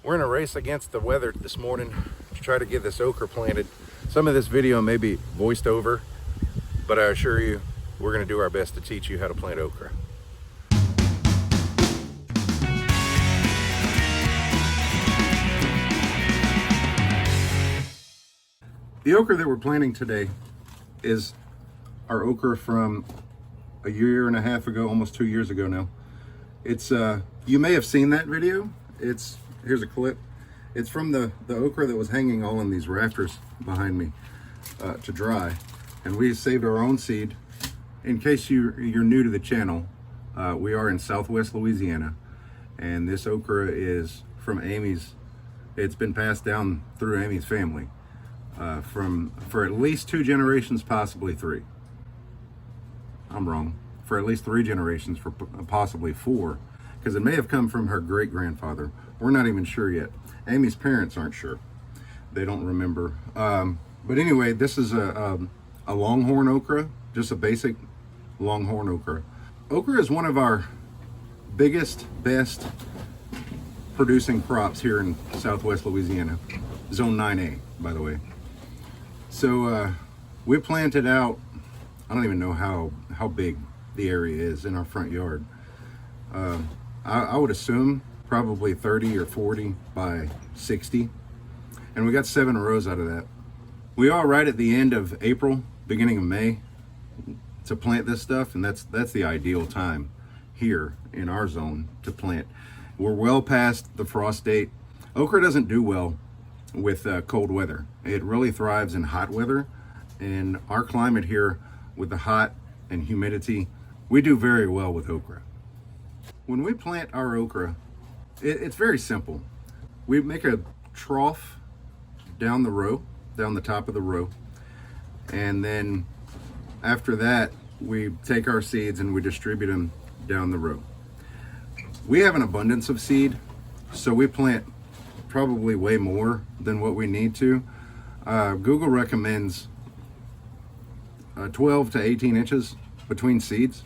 We're in a race against the weather this morning to try to get this okra planted. Some of this video may be voiced over, but I assure you, we're going to do our best to teach you how to plant okra. The okra that we're planting today is our okra from a year and a half ago, almost 2 years ago now. It's you may have seen that video. Here's a clip. It's from the okra that was hanging all in these rafters behind me to dry, and we saved our own seed. In case you're new to the channel, we are in Southwest Louisiana, and this okra is from Amy's. It's been passed down through Amy's family for at least 2 generations, possibly 3. I'm wrong. For at least 3 generations, for possibly 4, because it may have come from her great-grandfather. We're not even sure yet. Amy's parents aren't sure. They don't remember. But anyway, this is a longhorn okra, just a basic longhorn okra. Okra is one of our biggest, best producing crops here in Southwest Louisiana. Zone 9A, by the way. So we planted out, I don't even know how big the area is in our front yard. I would assume probably 30 or 40 by 60. And we got 7 rows out of that. We are right at the end of April, beginning of May to plant this stuff, and that's the ideal time here in our zone to plant. We're well past the frost date. Okra doesn't do well with cold weather. It really thrives in hot weather, and our climate here with the hot and humidity, we do very well with okra. When we plant our okra, it's very simple. We make a trough down the row, down the top of the row, and then after that we take our seeds and we distribute them down the row. We have an abundance of seed, so we plant probably way more than what we need to. Google recommends 12 to 18 inches between seeds,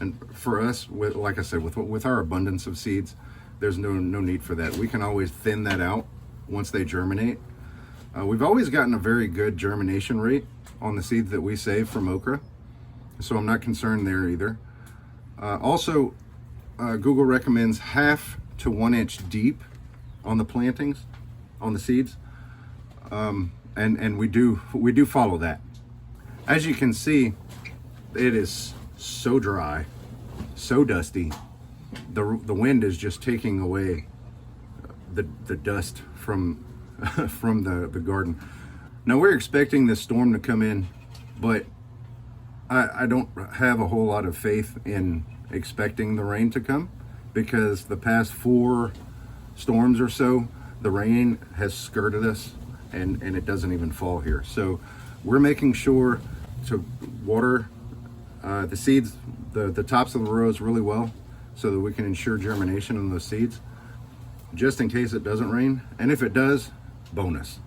and for us, like I said, with our abundance of seeds, there's no need for that. We can always thin that out once they germinate. We've always gotten a very good germination rate on the seeds that we save from okra, so I'm not concerned there either. Also, Google recommends 1/2 to 1 inch deep on the plantings, on the seeds, and we do follow that. As you can see, it is so dry, so dusty. The wind is just taking away the dust from from the garden. Now we're expecting this storm to come in, but I don't have a whole lot of faith in expecting the rain to come, because the past 4 storms or so, the rain has skirted us and it doesn't even fall here. So we're making sure to water the seeds, the tops of the rows really well, so that we can ensure germination in those seeds, just in case it doesn't rain. And if it does, bonus.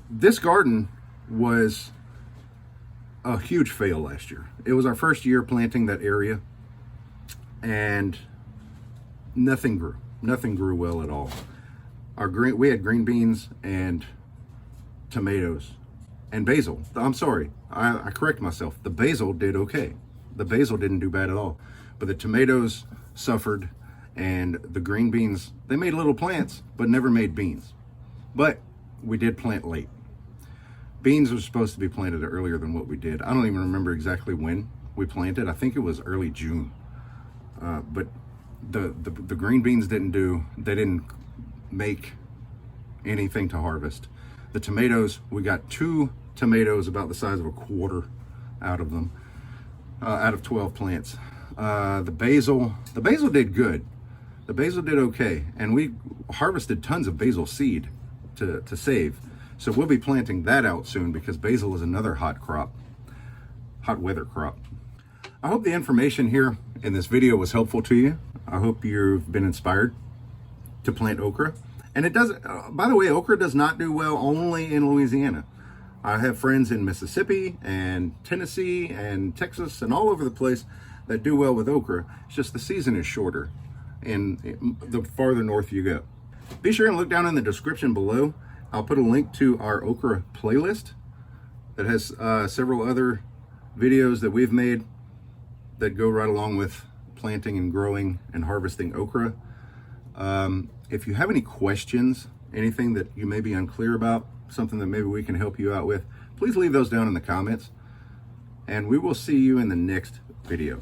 This garden was a huge fail last year. It was our first year planting that area, and nothing grew well at all. We had green beans and tomatoes and basil. I'm sorry, I correct myself. The basil did okay. The basil didn't do bad at all, but the tomatoes suffered, and the green beans, they made little plants but never made beans. But we did plant late. Beans were supposed to be planted earlier than what we did. I don't even remember exactly when we planted. I think it was early June. But the green beans didn't make anything to harvest. The tomatoes, we got 2 tomatoes about the size of a quarter out of them, out of 12 plants. The basil did good. The basil did okay, and we harvested tons of basil seed to save. So we'll be planting that out soon, because basil is another hot weather crop. I hope the information here in this video was helpful to you. I hope you've been inspired to plant okra. And it does, by the way, okra does not do well only in Louisiana. I have friends in Mississippi and Tennessee and Texas and all over the place that do well with okra. It's just the season is shorter and the farther north you go. Be sure and look down in the description below. I'll put a link to our okra playlist that has several other videos that we've made that go right along with planting and growing and harvesting okra. If you have any questions, anything that you may be unclear about, something that maybe we can help you out with, please leave those down in the comments, and we will see you in the next video.